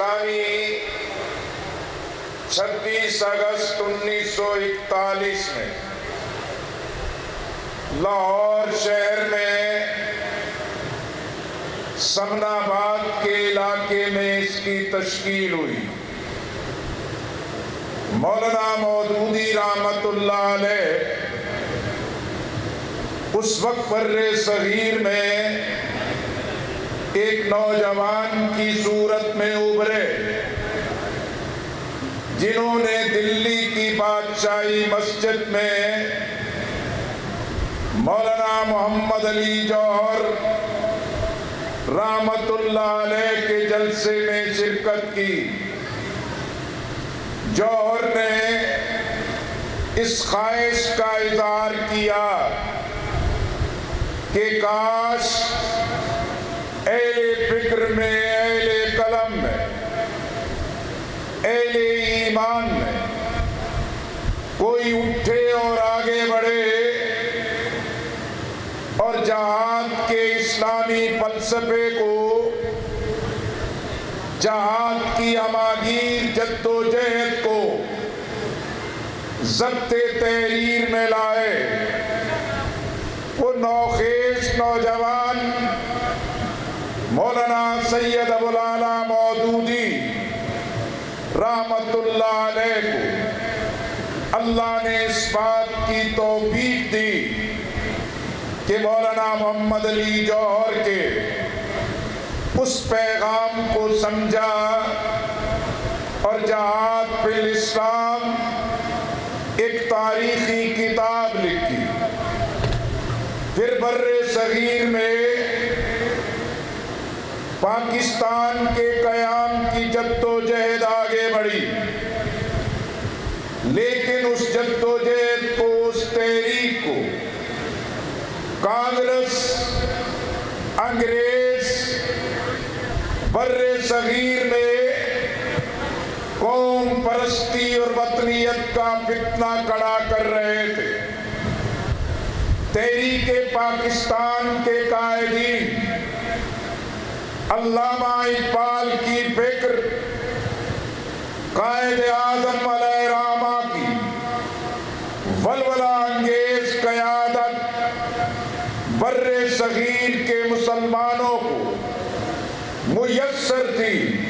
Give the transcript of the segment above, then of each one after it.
اسلامی 26 اگست 1941 میں لاہور شہر میں سمن آباد کے علاقے میں اس کی تشکیل ہوئی۔ مولانا مودودی رحمت اللہ علیہ اس وقت برِ صغیر میں ایک نوجوان کی صورت میں ابھرے جنہوں نے دلی کی بادشاہی مسجد میں مولانا محمد علی جوہر رحمت اللہ علیہ کے جلسے میں شرکت کی۔ جوہر نے اس خواہش کا اظہار کیا کہ کاش اہل فکر میں، اہل قلم میں، اہل ایمان میں کوئی اٹھے اور آگے بڑھے اور جہاد کے اسلامی فلسفے کو، جہاد کی ہماگیر جد و جہد کو ضبط تحریر میں لائے۔ وہ نوخیز نوجوان مولانا سید ابوالعلا مودودی رحمت اللہ علیہ کو اللہ نے اس بات کی توفیق دی کہ مولانا محمد علی جوہر کے اس پیغام کو سمجھا اور جہاد فی الاسلام ایک تاریخی کتاب لکھی۔ پھر برِ صغیر میں پاکستان کے قیام کی جد و جہد آگے بڑھی، لیکن اس جد و جہد کو، اس تحریک کو کانگریس، انگریز برِ صغیر میں قوم پرستی اور وطنیت کا فتنہ کھڑا کر رہے تھے۔ تحریک پاکستان کے قائدین علامہ اقبال کی فکر، قائد اعظم علیہ رحمہ کی ولولہ انگیز قیادت برِ صغیر کے مسلمانوں کو میسر تھی،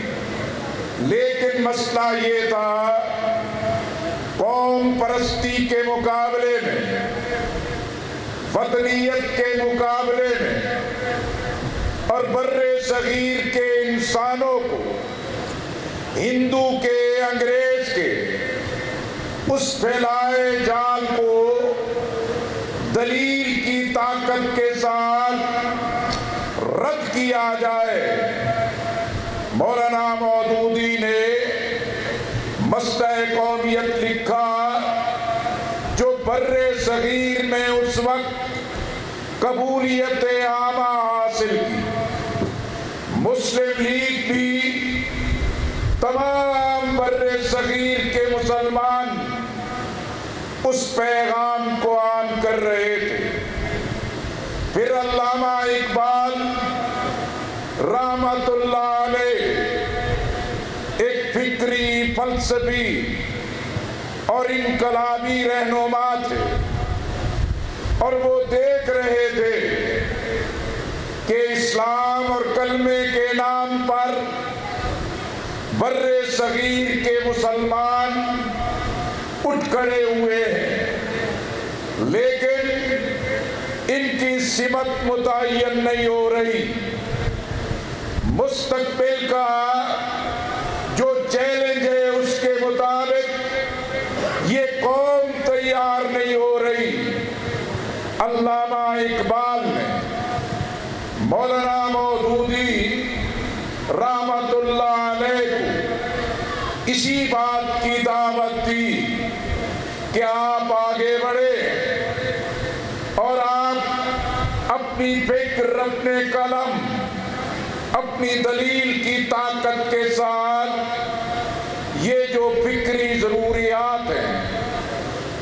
لیکن مسئلہ یہ تھا قوم پرستی کے مقابلے میں، وطنیت کے مقابلے میں اور برِ صغیر کے انسانوں کو ہندو کے، انگریز کے اس پھیلائے جال کو دلیل کی طاقت کے ساتھ رد کیا جائے۔ مولانا مودودی نے مسئلہ قومیت لکھا جو برِ صغیر میں اس وقت قبولیت عامہ حاصل کی۔ مسلم لیگ بھی، تمام برِ صغیر کے مسلمان اس پیغام کو عام کر رہے تھے۔ پھر علامہ اقبال رحمت اللہ علیہ ایک فکری، فلسفی اور انقلابی رہنما تھے، اور وہ دیکھ رہے تھے کہ اسلام اور کلمے کے نام پر برِ صغیر کے مسلمان اٹھ کھڑے ہوئے ہیں، لیکن ان کی سمت متعین نہیں ہو رہی۔ مستقبل کا جو چیلنج ہے اس کے مطابق یہ قوم تیار نہیں ہو رہی۔ علامہ اقبال نے مولانا مودودی رحمت اللہ علیہ کو اسی بات کی دعوت دی کہ آپ آگے بڑھے اور آپ اپنی فکر، اپنے قلم، اپنی دلیل کی طاقت کے ساتھ یہ جو فکری ضروریات ہیں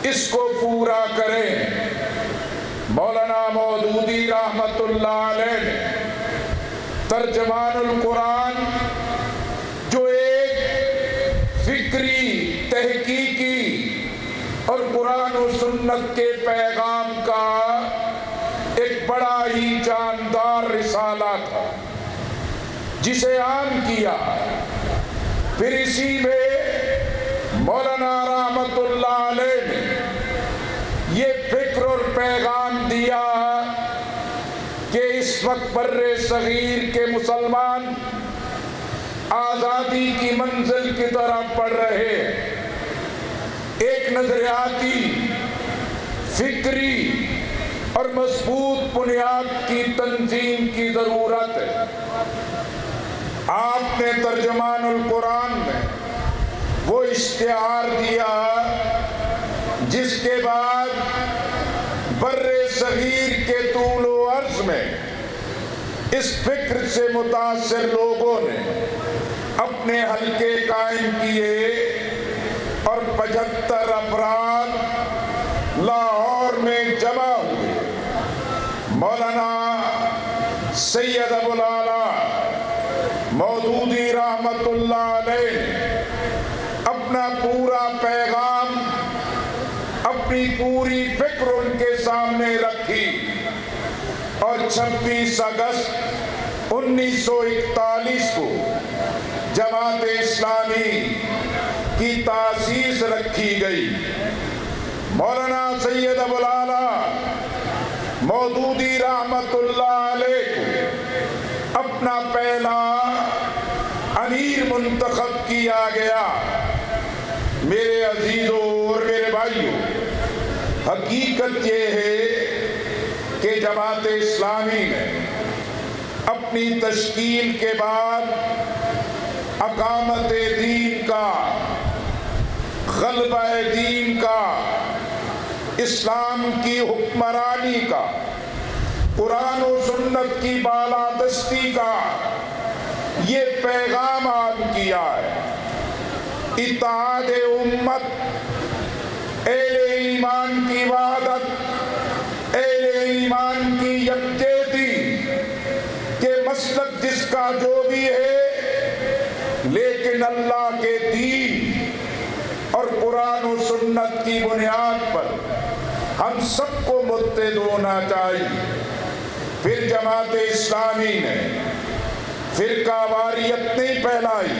اس کو پورا کریں۔ مولانا مودودی رحمت اللہ علیہ نے ترجمان القرآن جو اور قرآن و سنت کے پیغام کا ایک بڑا ہی جاندار رسالہ تھا جسے عام کیا۔ پھر اسی میں مولانا رحمت اللہ علیہ نے یہ فکر اور پیغام دیا کہ اس وقت بر صغیر کے مسلمان آزادی کی منزل کی طرف بڑھ رہے ہیں۔ ایک نظریاتی، فکری اور مضبوط بنیاد کی تنظیم کی ضرورت ہے۔ آپ نے ترجمان القرآن میں وہ اشتہار دیا جس کے بعد بر صغیر کے طول و عرض میں اس فکر سے متاثر لوگوں نے اپنے حلقے قائم کیے اور 75 افراد لاہور میں جمع ہوئے۔ مولانا سید ابوالعلا مودودی رحمت اللہ علیہ نے اپنا پورا پیغام، اپنی پوری فکر ان کے سامنے رکھی اور 26 اگست 1941 کو جماعت اسلامی کی تاسیس رکھی گئی۔ مولانا سید ابوالعلا مودودی رحمت اللہ علیہ کو اپنا پہلا امیر منتخب کیا گیا۔ میرے عزیزوں اور میرے بھائیوں، حقیقت یہ ہے کہ جماعت اسلامی نے اپنی تشکیل کے بعد اقامت دین کا، غلبہ دین کا، اسلام کی حکمرانی کا، قرآن و سنت کی بالادستی کا یہ پیغام عام کیا ہے۔ اتحاد امت، اہل ایمان کی وحدت، اہل ایمان کی یکجہتی کہ مسلک جس کا جو بھی ہے لیکن اللہ کے دین اور قرآن و سنت کی بنیاد پر ہم سب کو متحد ہونا چاہیے۔ پھر جماعت اسلامی نے فرقہ واریت نہیں پھیلائی،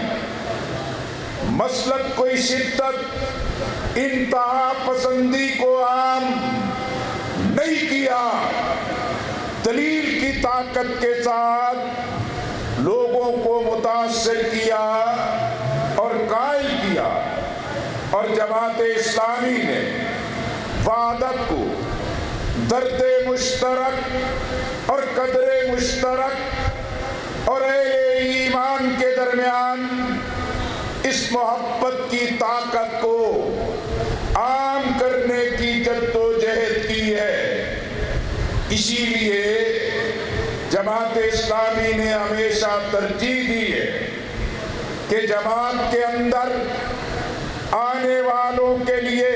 مسلک کوئی شدت، انتہا پسندی کو عام نہیں کیا، دلیل کی طاقت کے ساتھ لوگوں کو متاثر کیا اور قائل کیا۔ اور جماعت اسلامی نے وحدت کو درد مشترک اور قدر مشترک اور اہل ایمان کے درمیان اس محبت کی طاقت کو عام کرنے کی جدوجہد کی ہے۔ اسی لیے جماعت اسلامی نے ہمیشہ ترجیح دی ہے کہ جماعت کے اندر آنے والوں کے لیے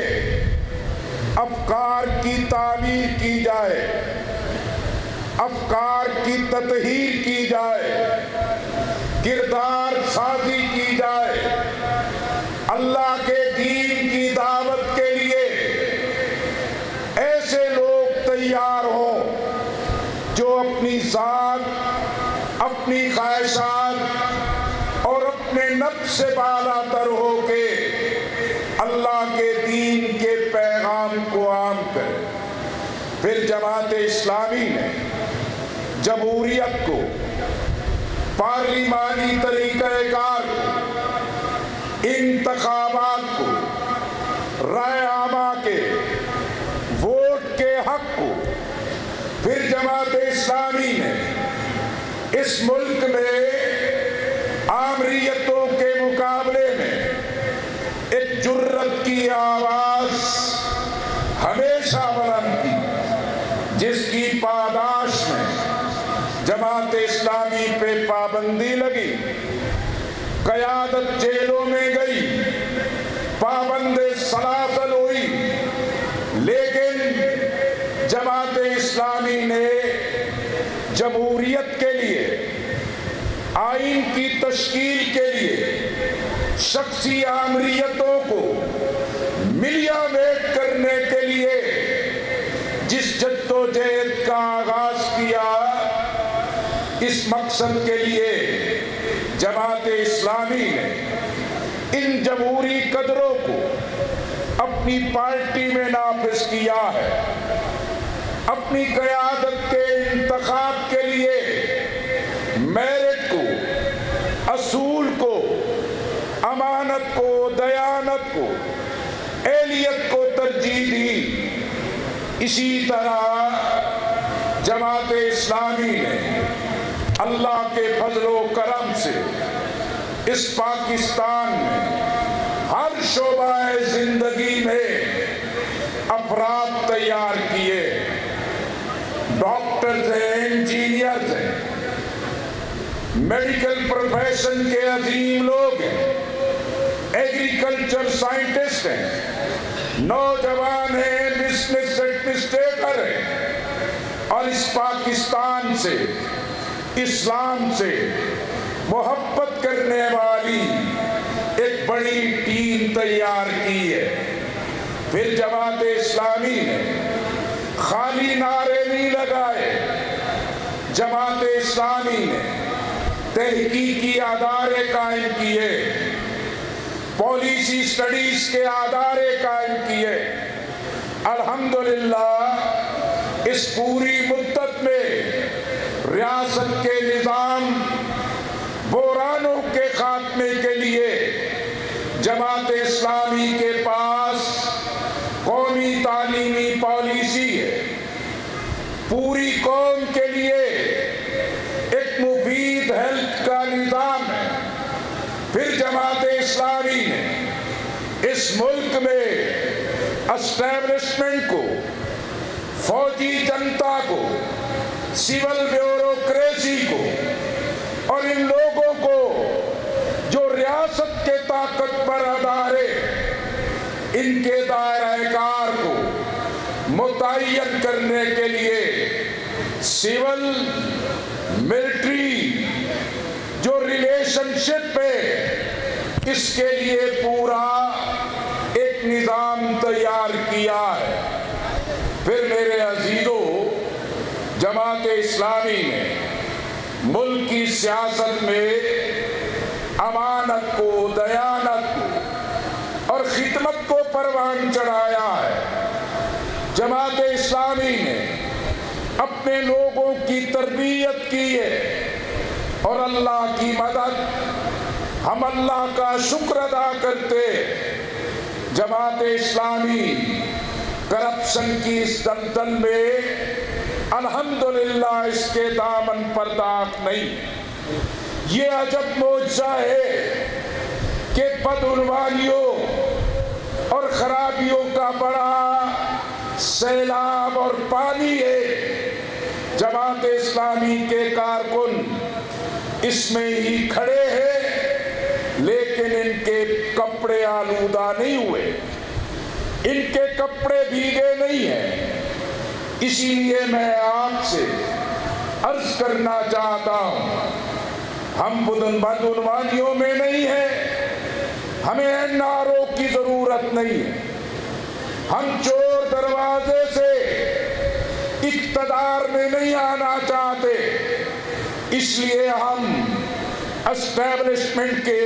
افکار کی تعمیر کی جائے، افکار کی تطہیر کی جائے، کردار سازی کی جائے، اللہ کے دین کی دعوت کے لیے ایسے لوگ تیار ہوں جو اپنی ذات، اپنی خواہشات اور اپنے نفس سے بالا تر ہو کے اللہ کے دین کے پیغام کو عام کرے۔ پھر جماعت اسلامی نے جمہوریت کو، پارلیمانی طریقہ کار کو، انتخابات کو، رائے عامہ کے، ووٹ کے حق کو، پھر جماعت اسلامی نے اس ملک میں آمریتوں کے مقابلے میں ایک جرت کی آواز ہمیشہ بلند کی، جس کی پاداش میں جماعت اسلامی پہ پابندی لگی، قیادت جیلوں میں گئی، پابند سلاسل ہوئی، لیکن جماعت اسلامی نے جمہوریت کے لیے، آئین کی تشکیل کے لیے شخصی آمریتوں کو ملیا میٹ کر اس مقصد کے لیے جماعت اسلامی نے ان جمہوری قدروں کو اپنی پارٹی میں نافذ کیا ہے۔ اپنی قیادت کے انتخاب کے لیے میرٹ کو، اصول کو، امانت کو، دیانت کو، اہلیت کو ترجیح دی۔ اسی طرح جماعت اسلامی نے اللہ کے فضل و کرم سے اس پاکستان میں ہر شعبہ زندگی میں افراد تیار کیے، ڈاکٹرز ہیں، انجینئرز ہیں، میڈیکل پروفیشن کے عظیم لوگ ہیں، ایگریکلچر سائنٹسٹ ہیں، نوجوان ہیں، بزنس ایڈمنسٹریٹر ہیں، اور اس پاکستان سے، اسلام سے محبت کرنے والی ایک بڑی ٹیم تیار کی ہے۔ پھر جماعت اسلامی نے خالی نعرے نہیں لگائے، جماعت اسلامی نے تحقیقی ادارے قائم کیے، پالیسی سٹڈیز کے ادارے قائم کیے۔ الحمدللہ اس پوری مدت میں ریاست کے نظام بحرانوں کے خاتمے کے لیے جماعت اسلامی کے پاس قومی تعلیمی پالیسی ہے، پوری قوم کے لیے ایک مفید ہیلتھ کا نظام ہے۔ پھر جماعت اسلامی نے اس ملک میں اسٹیبلشمنٹ کو، فوجی جنتا کو، سول بیوروکریسی کو اور ان لوگوں کو جو ریاست کے طاقتور ادارے ان کے دائرہ کار کو متعین کرنے کے لیے سول ملٹری جو ریلیشن شپ ہے، اس کے لیے پورا ایک نظام تیار کیا ہے۔ پھر میرے عزیزو، جماعت اسلامی نے ملک کی سیاست میں امانت کو، دیانت کو اور خدمت کو پروان چڑھایا ہے۔ جماعت اسلامی نے اپنے لوگوں کی تربیت کی ہے، اور اللہ کی مدد، ہم اللہ کا شکر ادا کرتے۔ جماعت اسلامی کرپشن کی اس دلدل میں الحمدللہ اس کے دامن پر داغ نہیں۔ یہ عجب معجزہ ہے کہ بدعنوانیوں اور خرابیوں کا بڑا سیلاب اور پانی ہے، جماعت اسلامی کے کارکن اس میں ہی کھڑے ہیں، لیکن ان کے کپڑے آلودہ نہیں ہوئے، ان کے کپڑے بھیگے نہیں ہیں۔ اسی لیے میں آپ سے عرض کرنا چاہتا ہوں، ہم بدعنوانیوں میں نہیں ہیں، ہمیں این آر او کی ضرورت نہیں ہے، ہم چور دروازے سے اقتدار میں نہیں آنا چاہتے، اس لیے ہم اسٹیبلشمنٹ کے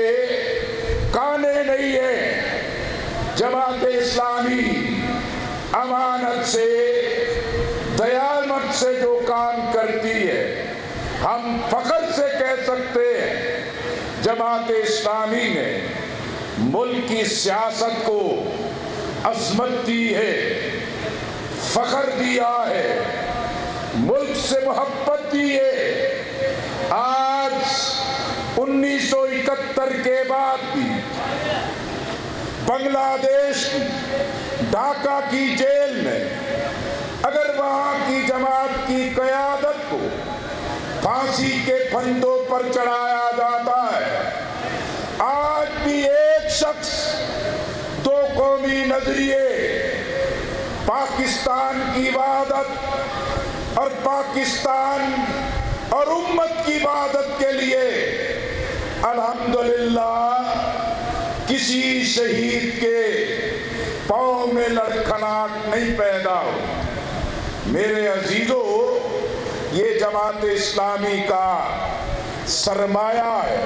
کانے نہیں ہیں۔ جماعت اسلامی امانت سے، دیانت سے جو کام کرتی ہے، ہم فخر سے کہہ سکتے ہیں جماعت اسلامی نے ملک کی سیاست کو عظمت دی ہے، فخر دیا ہے، ملک سے محبت دی ہے۔ آج 1971 کے بعد بھی بنگلہ دیش کی ڈھاکہ کی جیل میں اگر وہاں کی جماعت کی قیادت کو پھانسی کے پھندوں پر چڑھایا جاتا ہے، آج بھی ایک شخص، دو قومی نظریے، پاکستان کی وحدت اور پاکستان اور امت کی وحدت کے لیے الحمدللہ کسی شہید کے پاؤں میں لڑکھڑاہٹ نہیں پیدا ہو۔ میرے عزیزو، یہ جماعت اسلامی کا سرمایہ ہے،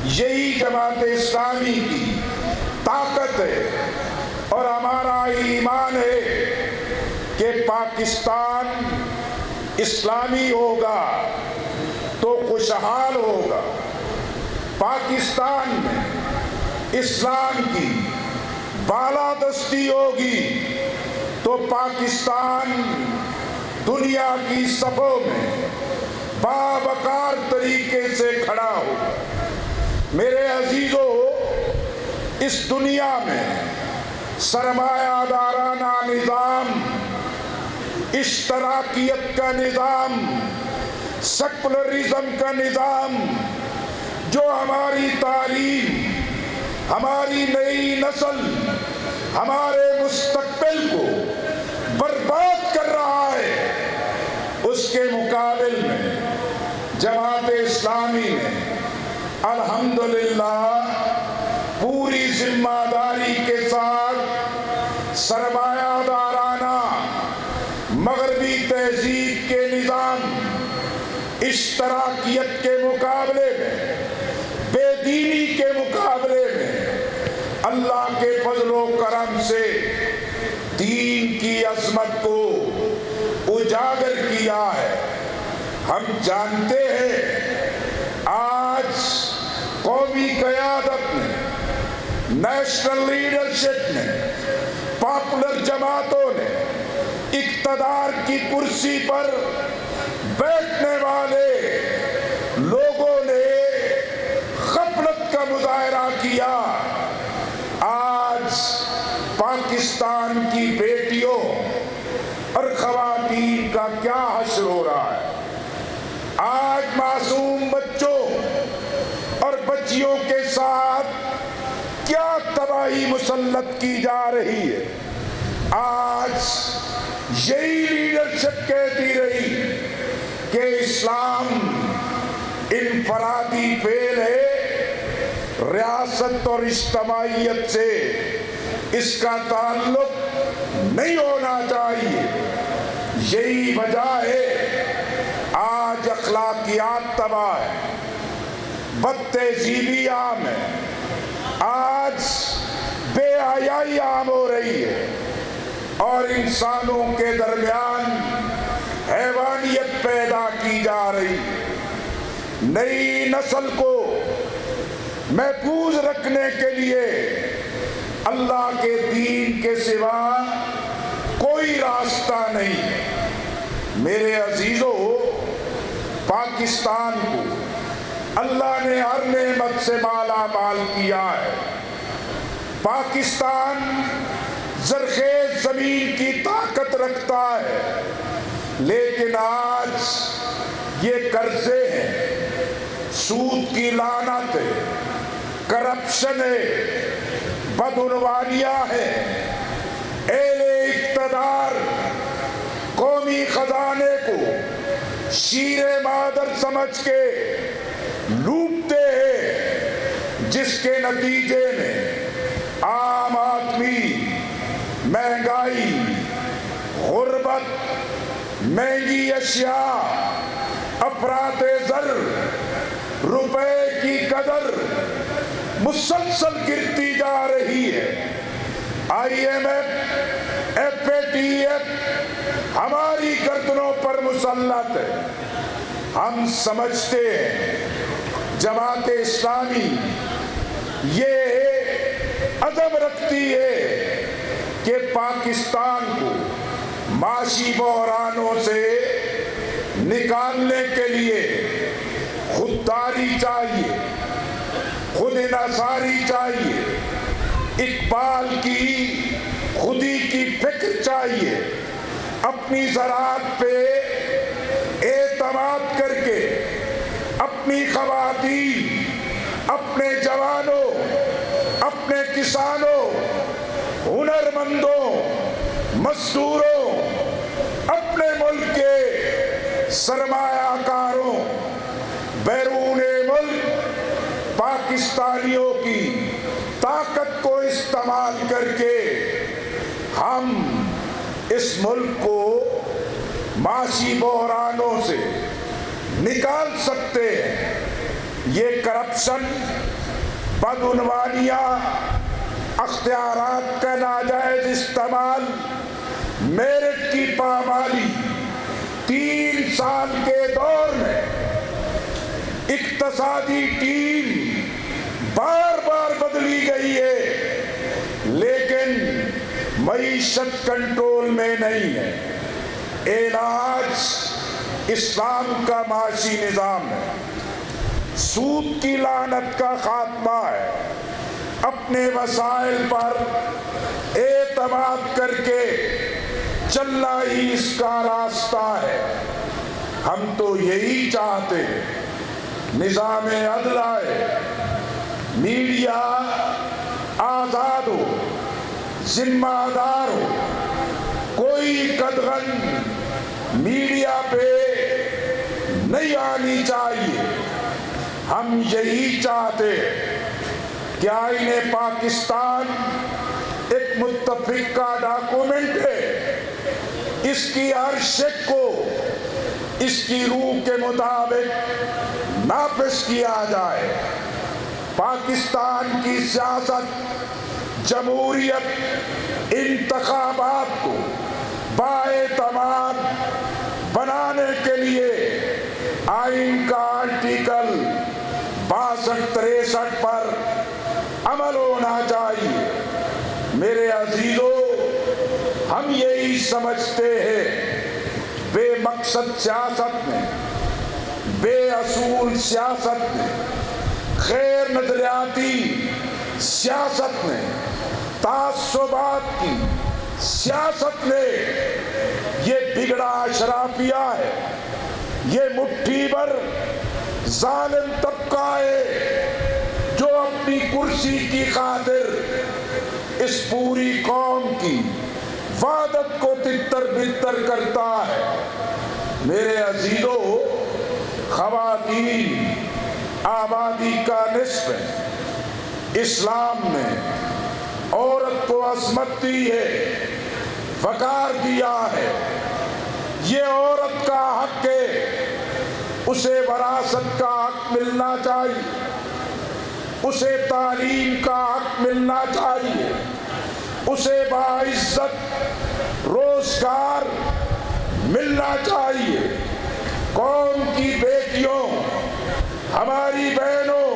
یہی جماعت اسلامی کی طاقت ہے، اور ہمارا ایمان ہے کہ پاکستان اسلامی ہوگا تو خوشحال ہوگا، پاکستان میں اسلام کی بالادستی ہوگی تو پاکستان دنیا کی صفوں میں باوقار طریقے سے کھڑا ہوگا۔ میرے عزیزو، اس دنیا میں سرمایہ دارانہ نظام، اشتراکیت کا نظام، سیکولرزم کا نظام، جو ہماری تعلیم، ہماری نئی نسل، ہمارے مستقبل کو برباد کر رہا ہے، اس کے مقابل میں جماعت اسلامی نے الحمدللہ پوری ذمہ داری کے ساتھ سرمایہ دارانہ مغربی تہذیب کے نظام، اشتراکیت کے مقابلے میں، بے دینی کے مقابلے میں اللہ کے فضل و کرم سے دین کی عظمت کو اجاگر کیا ہے۔ ہم جانتے ہیں آج قومی قیادت نے، نیشنل لیڈرشپ نے، پاپولر جماعتوں نے، اقتدار کی کرسی پر بیٹھنے والے لوگوں نے غفلت کا مظاہرہ کیا۔ آج پاکستان کی بیٹیوں اور خواتین کا کیا حشر ہو رہا ہے، آج معصوم بچوں اور بچیوں کے ساتھ کیا تباہی مسلط کی جا رہی ہے۔ آج یہی لیڈرشپ کہتی رہی کہ اسلام انفرادی فعل ہے، ریاست اور اجتماعیت سے اس کا تعلق نہیں ہونا چاہیے۔ یہی وجہ ہے آج اخلاقیات تباہ ہے، بد تہذیبی عام ہے، آج بے حیائی عام ہو رہی ہے، اور انسانوں کے درمیان حیوانیت پیدا کی جا رہی ہے۔ نئی نسل کو محفوظ رکھنے کے لیے اللہ کے دین کے سوا کوئی راستہ نہیں۔ میرے عزیزو، پاکستان کو اللہ نے ہر نعمت سے مالا مال کیا ہے۔ پاکستان زرخیز زمین کی طاقت رکھتا ہے، لیکن آج یہ قرضے ہیں، سود کی لعنت ہے، کرپشن ہے، بدعنوانیہ ہے، اہل اقتدار قومی خزانے کو شیر مادر سمجھ کے لوٹتے ہیں، جس کے نتیجے میں عام آدمی مہنگائی، غربت، مہنگی اشیاء، افراط زر، روپے کی قدر مسلسل گرتی جا رہی ہے۔ I M F, F A T F ہماری گردنوں پر مسلط ہے۔ ہم سمجھتے ہیں جماعت اسلامی یہ عزم رکھتی ہے کہ پاکستان کو معاشی بحرانوں سے نکالنے کے لیے خودداری چاہیے، خود انحصاری چاہیے، اقبال کی خودی کی فکر چاہیے، اپنی زراعت پہ اعتماد کر کے اپنی خواتین، اپنے جوانوں، اپنے کسانوں، ہنرمندوں، مزدوروں، اپنے ملک کے سرمایہ کاروں، بیرون ملک پاکستانیوں کی طاقت کو استعمال کر کے ہم اس ملک کو معاشی بحرانوں سے نکال سکتے ہیں۔ یہ کرپشن، بدعنوانیاں، اختیارات کا ناجائز استعمال، میرٹ کی پامالی، 3 سال کے دور میں اقتصادی ٹیم بار بار بدلی گئی ہے، لیکن معیشت کنٹرول میں نہیں ہے۔ علاج اسلام کا معاشی نظام ہے، سود کی لعنت کا خاتمہ ہے، اپنے وسائل پر اعتماد کر کے چلنا ہی اس کا راستہ ہے۔ ہم تو یہی چاہتے ہیں، نظام عدل ہے، میڈیا آزاد ہو، ذمہ دار ہو، کوئی قدغن میڈیا پہ نہیں آنی چاہیے۔ ہم یہی چاہتے ہیں کہ آئین پاکستان ایک متفقہ ڈاکومنٹ ہے، اس کی ہر شق کو اس کی روح کے مطابق نافذ کیا جائے۔ پاکستان کی سیاست جمہوریت انتخابات کو بااعتماد بنانے کے لیے آئین کا آرٹیکل 62-63 پر عمل ہونا چاہیے۔ میرے عزیزو، ہم یہی سمجھتے ہیں، بے مقصد سیاست میں، بے اصول سیاست میں، غیر نظریاتی سیاست میں، تعصبات کی سیاست میں یہ بگڑا اشرافیہ ہے، یہ مٹھی بھر ظالم طبقہ ہے جو اپنی کرسی کی خاطر اس پوری قوم کی وحدت کو تتر بتر کرتا ہے۔ میرے عزیزو، خواتین آبادی کا نصف ہے۔ اسلام نے عورت کو عظمت دی ہے، وقار دیا ہے۔ یہ عورت کا حق ہے، اسے وراثت کا حق ملنا چاہیے، اسے تعلیم کا حق ملنا چاہیے، اسے باعزت روزگار ملنا چاہیے۔ قوم کی بیٹیوں، ہماری بہنوں،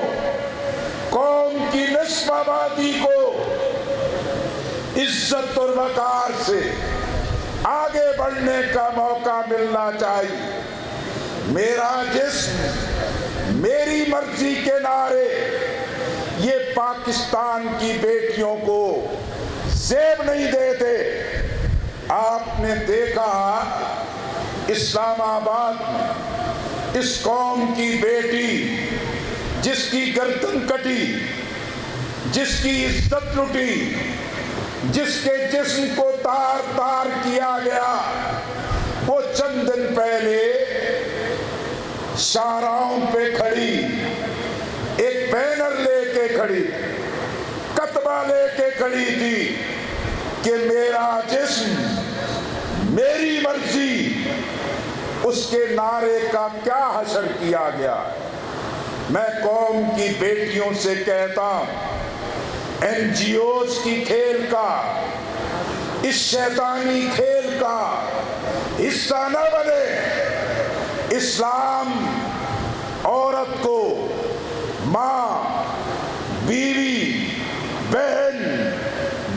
قوم کی نصف آبادی کو عزت اور وقار سے آگے بڑھنے کا موقع ملنا چاہیے۔ میرا جسم میری مرضی کے نعرے یہ پاکستان کی بیٹیوں کو زیب نہیں دیتے۔ آپ نے دیکھا اسلام آباد میں اس قوم کی بیٹی جس کی گردن کٹی، جس کی عزت لٹی، جس کے جسم کو تار تار کیا گیا، وہ چند دن پہلے شاہراہوں پہ کھڑی، ایک بینر لے کے کھڑی، کتبہ لے کے کھڑی تھی کہ میرا جسم میری مرضی۔ اس کے نعرے کا کیا حشر کیا گیا۔ میں قوم کی بیٹیوں سے کہتا ہوں، این جی اوز کی کھیل کا، اس شیطانی کھیل کا حصہ نہ بنے۔ اسلام عورت کو ماں، بیوی، بہن،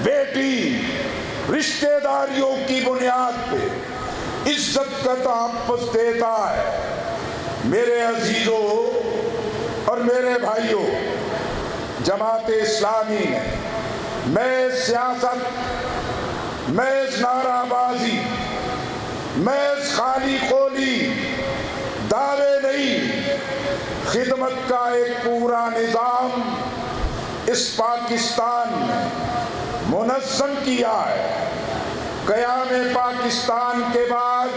بیٹی، رشتہ داریوں کی بنیاد پہ عزت کا تحفظ دیتا ہے۔ میرے عزیزوں اور میرے بھائیوں، جماعت اسلامی نے محض سیاست، محض نعرہ بازی، محض خالی قولی دعوے نہیں، خدمت کا ایک پورا نظام اس پاکستان میں منظم کیا ہے۔ قیام پاکستان کے بعد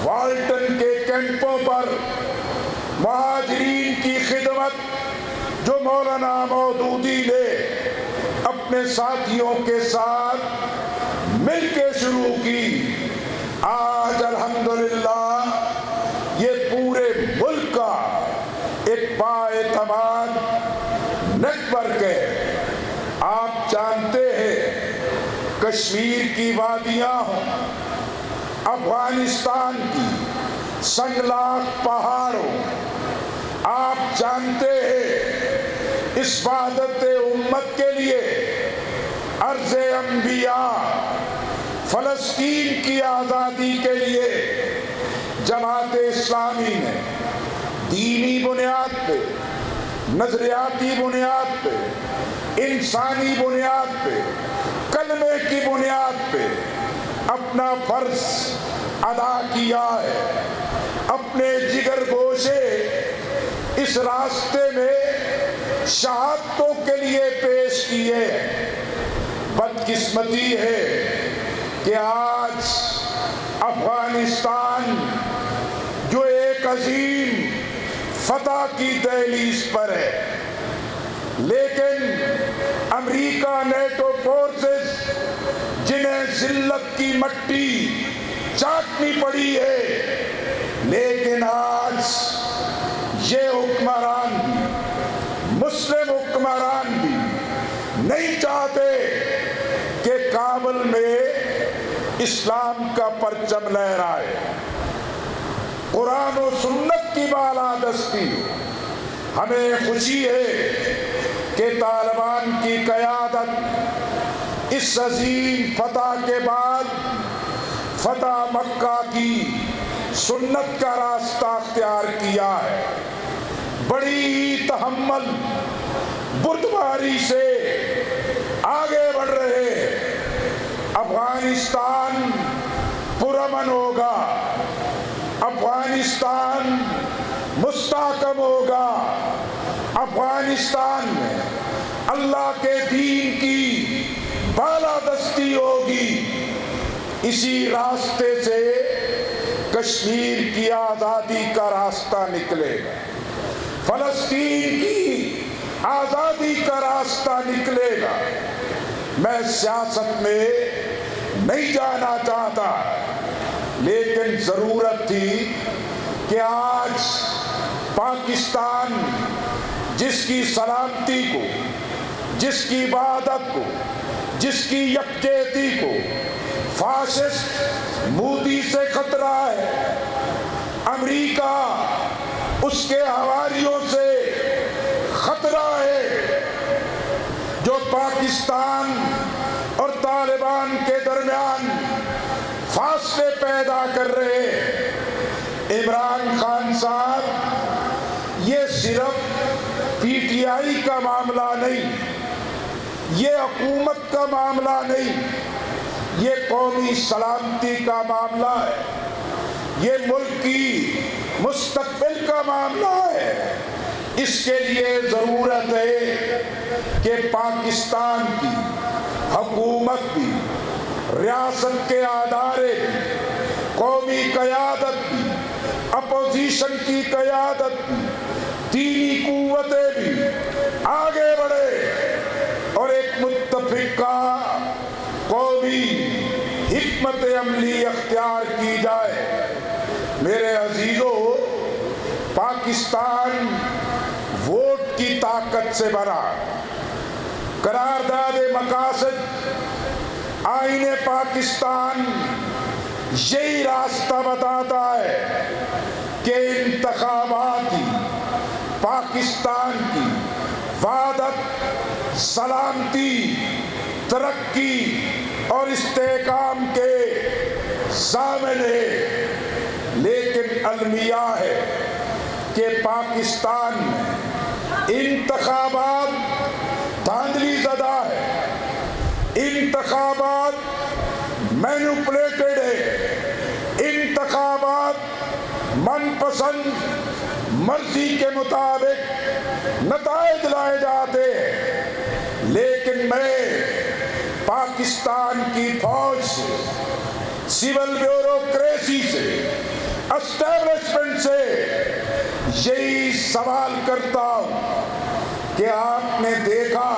والٹن کے کیمپوں پر مہاجرین کی خدمت جو مولانا مودودی نے اپنے ساتھیوں کے ساتھ مل کے شروع کی، آج الحمدللہ یہ پورے ملک کا ایک بااعتماد نیٹ ورک ہے۔ آپ جانتے ہیں کشمیر کی وادیاں ہوں، افغانستان کی سنگلاخ پہاڑ ہوں، آپ جانتے ہیں اس وحدت امت کے لیے عرض انبیاء، فلسطین کی آزادی کے لیے جماعت اسلامی نے دینی بنیاد پہ، نظریاتی بنیاد پہ، انسانی بنیاد پہ، کلمے کی بنیاد پہ اپنا فرض ادا کیا ہے، اپنے جگر گوشے اس راستے میں شہادتوں کے لیے پیش کیے ہیں۔ بدقسمتی ہے کہ آج افغانستان جو ایک عظیم فتح کی دہلیز پر ہے، لیکن امریکہ نیٹو فورسز جنہیں ذلت کی مٹی چاٹنی پڑی ہے، لیکن آج یہ حکمران بھی، مسلم حکمران بھی نہیں چاہتے کہ کابل میں اسلام کا پرچم لہرائے، قرآن و سنت کی بالادستی ہو۔ ہمیں خوشی ہے کہ طالبان کی قیادت اس عظیم فتح کے بعد فتح مکہ کی سنت کا راستہ اختیار کیا ہے۔ بڑی ہی تحمل بردباری سے آگے بڑھ رہے ہیں۔ افغانستان پرامن ہوگا، افغانستان مستحکم ہوگا، افغانستان میں اللہ کے دین کی بالادستی ہوگی۔ اسی راستے سے کشمیر کی آزادی کا راستہ نکلے گا، فلسطین کی آزادی کا راستہ نکلے گا۔ میں سیاست میں نہیں جانا چاہتا، لیکن ضرورت تھی کہ آج پاکستان جس کی سلامتی کو، جس کی وحدت کو، جس کی یکجہتی کو فاشسٹ مودی سے خطرہ ہے، امریکہ اس کے حواریوں سے خطرہ ہے، جو پاکستان اور طالبان کے درمیان فاصلے پیدا کر رہے ہیں۔ عمران خان صاحب، یہ صرف پی ٹی آئی کا معاملہ نہیں، یہ حکومت کا معاملہ نہیں، یہ قومی سلامتی کا معاملہ ہے، یہ ملک کی مستقبل کا معاملہ ہے۔ اس کے لیے ضرورت ہے کہ پاکستان کی حکومت بھی، ریاست کے ادارے بھی، قومی قیادت بھی، اپوزیشن کی قیادت بھی، دینی قوتیں بھی آگے بڑھے اور ایک متفقہ قومی حکمت عملی اختیار کی جائے۔ میرے عزیزو، پاکستان ووٹ کی طاقت سے بنا، قرارداد مقاصد آئین پاکستان یہی راستہ بتاتا ہے کہ انتخابات ہی پاکستان کی وحدت، سلامتی، ترقی اور استحکام کے ضامن ہے۔ لیکن المیہ ہے کہ پاکستان میں انتخابات دھاندلی زدہ ہے، انتخابات مینوپولیٹڈ ہے، انتخابات من پسند مرضی کے مطابق نتائج لائے جاتے ہیں۔ لیکن میں پاکستان کی فوج سے، سول بیوروکریسی سے، اسٹیبلشمنٹ سے یہی سوال کرتا ہوں کہ آپ نے دیکھا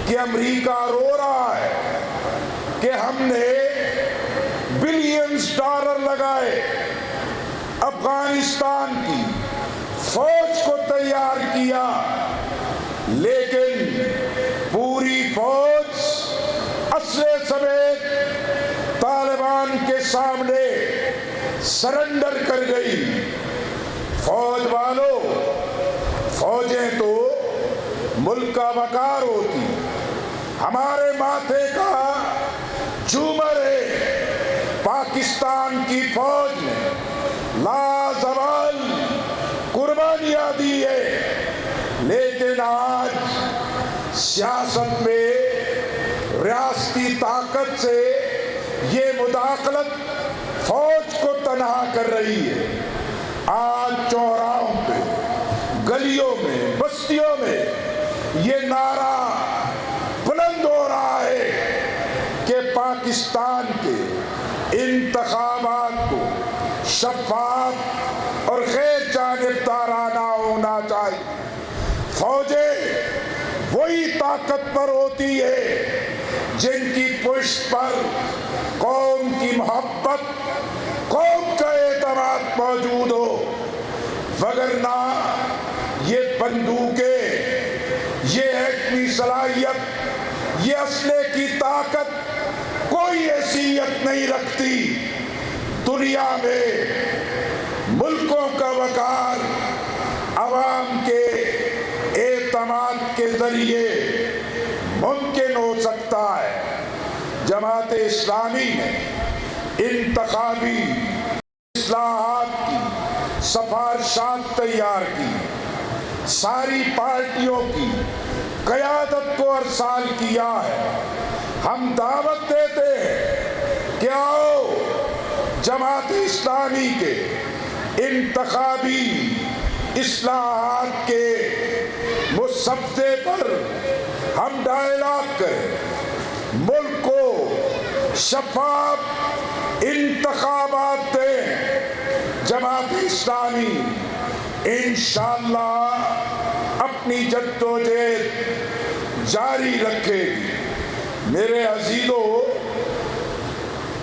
کہ امریکہ رو رہا ہے کہ ہم نے بلینز ڈالر لگائے، افغانستان کی فوج کو تیار کیا، لیکن پوری فوج اسلحے سمیت طالبان کے سامنے سرنڈر کر گئی۔ فوج والوں، فوجیں تو ملک کا وقار ہوتی، ہمارے ماتھے کا جھومر ہے۔ پاکستان کی فوج نے لازوال قربانیاں دی ہے، لیکن آج سیاست میں ریاستی طاقت سے یہ مداخلت فوج کو تنہا کر رہی ہے۔ آج چوراہوں پہ، گلیوں میں، بستیوں میں یہ نعرہ بلند ہو رہا ہے کہ پاکستان کے انتخابات کو شفاف اور غیر جانبدارانہ ہونا چاہیے۔ فوجیں وہی طاقتور ہوتی ہے جن کی پشت پر قوم کی محبت، قوم کا اعتماد موجود ہو، وگرنہ یہ بندوقیں، یہ ایٹمی صلاحیت، یہ اسلحے کی طاقت کوئی حیثیت نہیں رکھتی۔ دنیا میں ملکوں کا وقار عوام کے اعتماد کے ذریعے ممکن ہو سکتا ہے۔ جماعت اسلامی نے انتخابی اصلاحات کی سفارشات تیار کی، ساری پارٹیوں کی قیادت کو ارسال کیا ہے۔ ہم دعوت دیتے ہیں کہ آؤ جماعت اسلامی کے انتخابی اصلاحات کے مسودے پر ہم ڈائیلاگ کریں، ملک کو شفاف انتخابات دیں۔ جماعت اسلامی انشاءاللہ اپنی جدوجہد جاری رکھے گی۔ میرے عزیزو،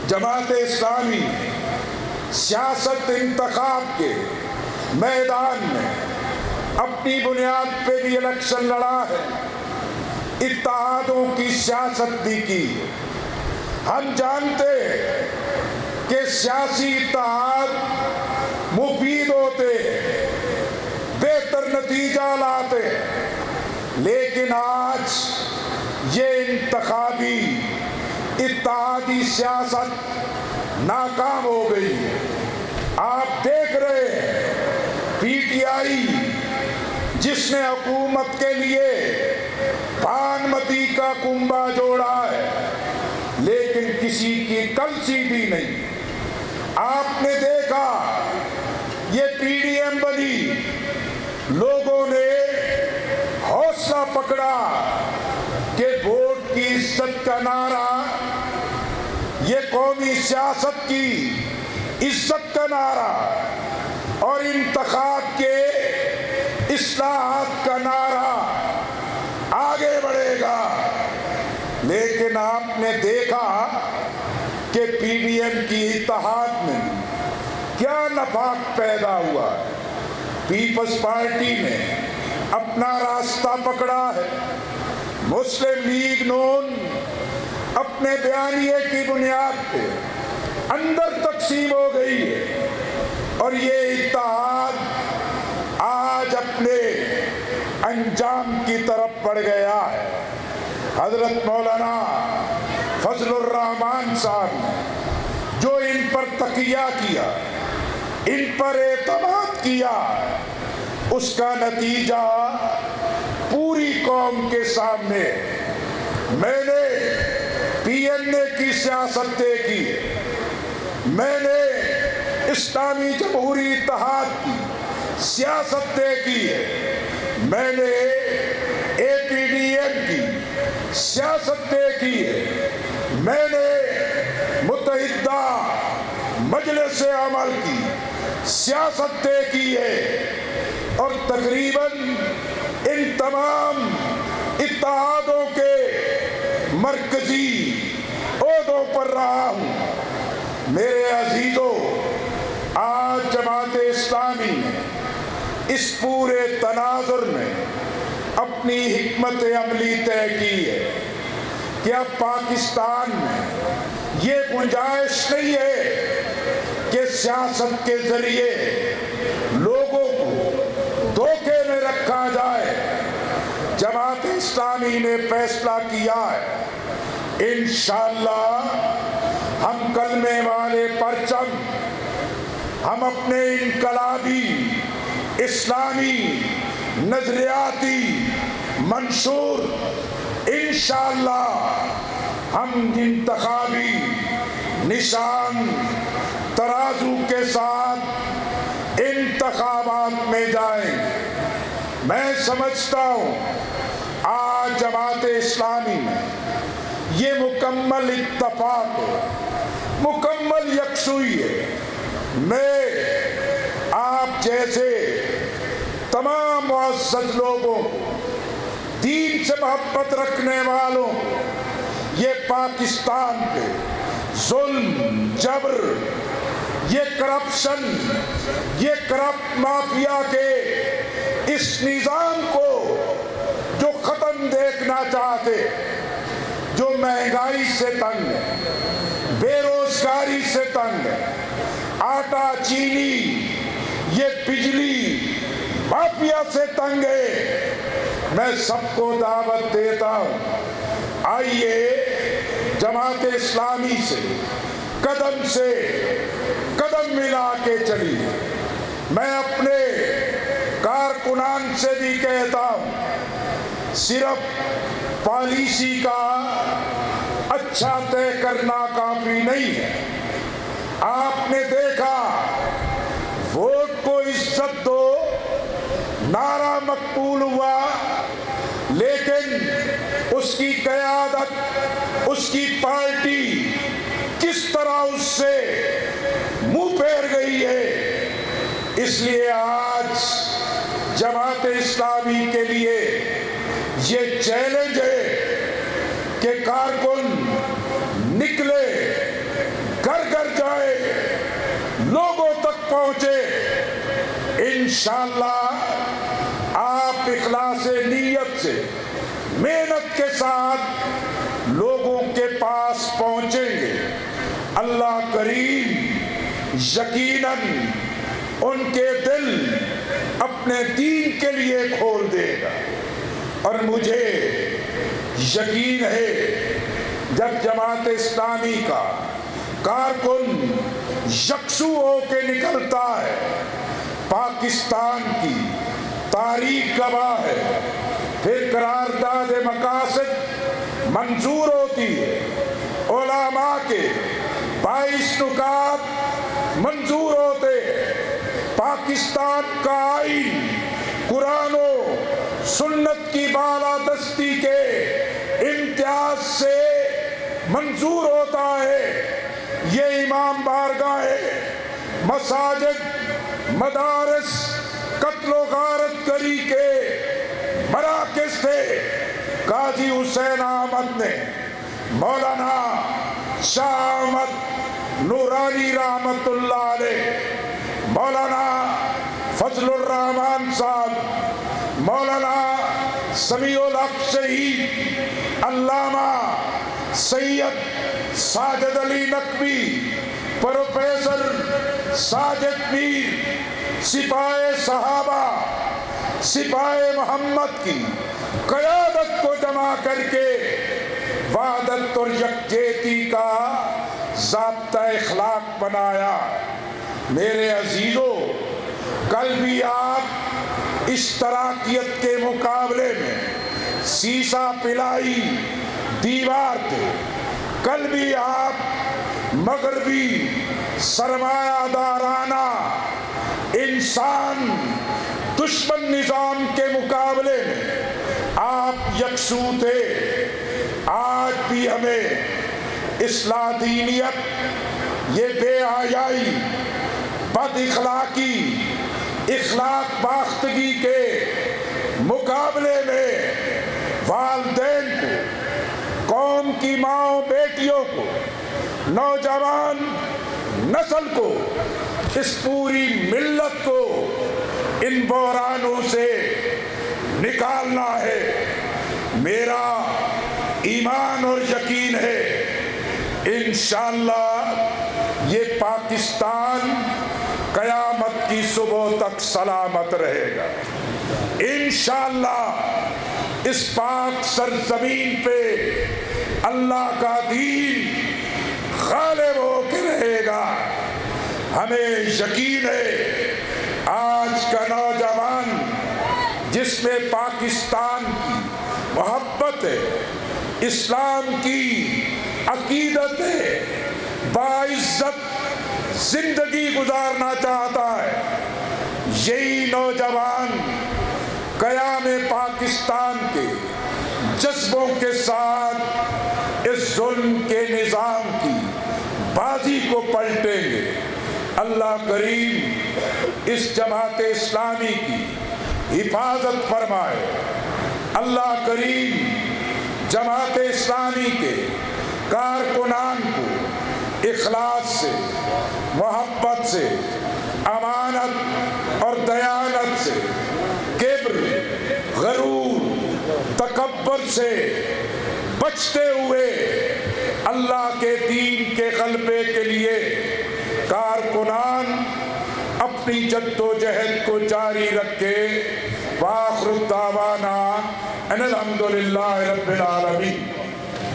جماعت اسلامی سیاست انتخاب کے میدان میں اپنی بنیاد پہ بھی الیکشن لڑا ہے، اتحادوں کی سیاست بھی کی۔ ہم جانتے ہیں کہ سیاسی اتحاد مفید ہوتے ہیں، بہتر نتیجہ لاتے ہیں، لیکن آج یہ انتخابی اتحادی سیاست ناکام ہو گئی ہے۔ آپ دیکھ رہے ہیں پی ٹی آئی جس نے حکومت کے لیے بھانمتی کا کنبہ جوڑا ہے، لیکن کسی کی کلسی بھی نہیں۔ آپ نے دیکھا یہ پی ڈی ایم بنی، لوگوں نے حوصلہ پکڑا کہ ووٹ کی عزت کا نعرہ، یہ قومی سیاست کی عزت کا نعرہ اور انتخاب کے اصلاحات کا نعرہ آگے بڑھے گا۔ لیکن آپ نے دیکھا کہ پی ڈی ایم کی اتحاد میں کیا نفاق پیدا ہوا۔ پیپلز پارٹی نے اپنا راستہ پکڑا ہے، مسلم لیگ نون اپنے بیانیے کی بنیاد پہ اندر تقسیم ہو گئی ہے، اور یہ اتحاد آج اپنے انجام کی طرف بڑھ گیا ہے۔ حضرت مولانا فضل الرحمان صاحب نے جو ان پر تقیہ کیا، ان پر اعتماد کیا، اس کا نتیجہ پوری قوم کے سامنے۔ میں نے پی این اے کی سیاست دیکھی، میں نے اسلامی جمہوری اتحاد کی سیاست دیکھی ہے، میں نے اے پی ڈی ایم کی سیاست دیکھی ہے، میں نے متحدہ مجلس عمل کی سیاست دیکھی ہے، اور تقریباً ان تمام اتحادوں کے مرکزی عہدوں پر رہا ہوں۔ میرے عزیزوں، اس پورے تناظر میں اپنی حکمت عملی طے کی ہے کہ اب پاکستان میں یہ گنجائش نہیں ہے کہ سیاست کے ذریعے لوگوں کو دھوکے میں رکھا جائے۔ جماعت اسلامی نے فیصلہ کیا ہے انشاءاللہ ہم کلمے والے پرچم، ہم اپنے انقلابی اسلامی نظریاتی منشور انشاءاللہ ہم انتخابی نشان ترازو کے ساتھ انتخابات میں جائیں۔ میں سمجھتا ہوں آج جماعت اسلامی میں یہ مکمل اتفاق ہے، مکمل یکسوئی ہے۔ میں آپ جیسے تمام معزز لوگوں کو، دین سے محبت رکھنے والوں، یہ پاکستان پہ ظلم، جبر، یہ کرپشن، یہ کرپٹ مافیا کے اس نظام کو جو ختم دیکھنا چاہتے، جو مہنگائی سے تنگ ہے، بے روزگاری سے تنگ ہے، آٹا چینی، یہ بجلی مافیا سے تنگ ہے، میں سب کو دعوت دیتا ہوں آئیے جماعت اسلامی سے قدم ملا کے چلیے۔ میں اپنے کارکنان سے بھی کہتا ہوں صرف پالیسی کا اچھا طے کرنا کافی نہیں ہے۔ آپ نے دیکھا ووٹ کو عزت دو نعرہ مقبول ہوا، لیکن اس کی قیادت، اس کی پارٹی کس طرح اس سے منہ پھیر گئی ہے۔ اس لیے آج جماعت اسلامی کے لیے یہ چیلنج ہے کہ کارکن نکلے، گھر گھر جائے، لوگوں تک پہنچے۔ انشاءاللہ آپ اخلاص نیت سے، محنت کے ساتھ لوگوں کے پاس پہنچیں گے۔ اللہ کریم یقیناً ان کے دل اپنے دین کے لیے کھول دے گا، اور مجھے یقین ہے جب جماعت اسلامی کا کارکن یکسو ہو کے نکلتا ہے، پاکستان کی تاریخ گواہ ہے، پھر قرارداد مقاصد منظور ہوتی ہے، علماء کے 22 نکات منظور ہوتے ہیں، پاکستان کا آئین قرآن و سنت کی بالادستی کے امتیاز سے منظور ہوتا ہے۔ یہ امام بارگاہ، مساجد، مدارس، قتل و غارت گری کے مراکز تھے۔ قاضی حسین احمد نے مولانا شاہ احمد نورانی رحمت اللہ علیہ، مولانا فضل الرحمان صاحب، مولانا سمیع الحق شہید، علامہ سید ساجد علی نقوی، پروفیسر ساجد میر، سپاہ صحابہ، سپاہ محمد کی قیادت کو جمع کر کے وحدت اور یکجہتی کا ضابطہ اخلاق بنایا۔ میرے عزیزو، کل بھی آپ اشتراکیت کے مقابلے میں سیسا پلائی دیوار تھے، کل بھی آپ مغربی سرمایہ دارانہ انسان دشمن نظام کے مقابلے میں آپ یکسو تھے۔ آج بھی ہمیں اصلاح دینیت، یہ بے حیائی، بد اخلاقی، اخلاق باختگی کے مقابلے میں والدین کو، قوم کی ماں بیٹیوں کو، نوجوان نسل کو، اس پوری ملت کو ان بحرانوں سے نکالنا ہے۔ میرا ایمان اور یقین ہے انشاءاللہ یہ پاکستان قیامت کی صبح تک سلامت رہے گا۔ انشاءاللہ اس پاک سرزمین پہ اللہ کا دین غالب ہو کے رہے گا۔ ہمیں یقین ہے آج کا نوجوان جس میں پاکستان کی محبت ہے، اسلام کی عقیدت ہے، باعزت زندگی گزارنا چاہتا ہے، یہی نوجوان قیام پاکستان کے جذبوں کے ساتھ اس ظلم کے نظام کی بازی کو پلٹیں گے۔ اللہ کریم اس جماعت اسلامی کی حفاظت فرمائے۔ اللہ کریم جماعت اسلامی کے کارکنان کو اخلاص سے، محبت سے، امانت اور دیانت سے، کبر، غرور، تکبر سے بچتے ہوئے اللہ کے دین کے غلبے کے لیے کارکنان اپنی جد و جہد کو جاری رکھے۔ وآخر دعوانا ان الحمدللہ رب العالمین۔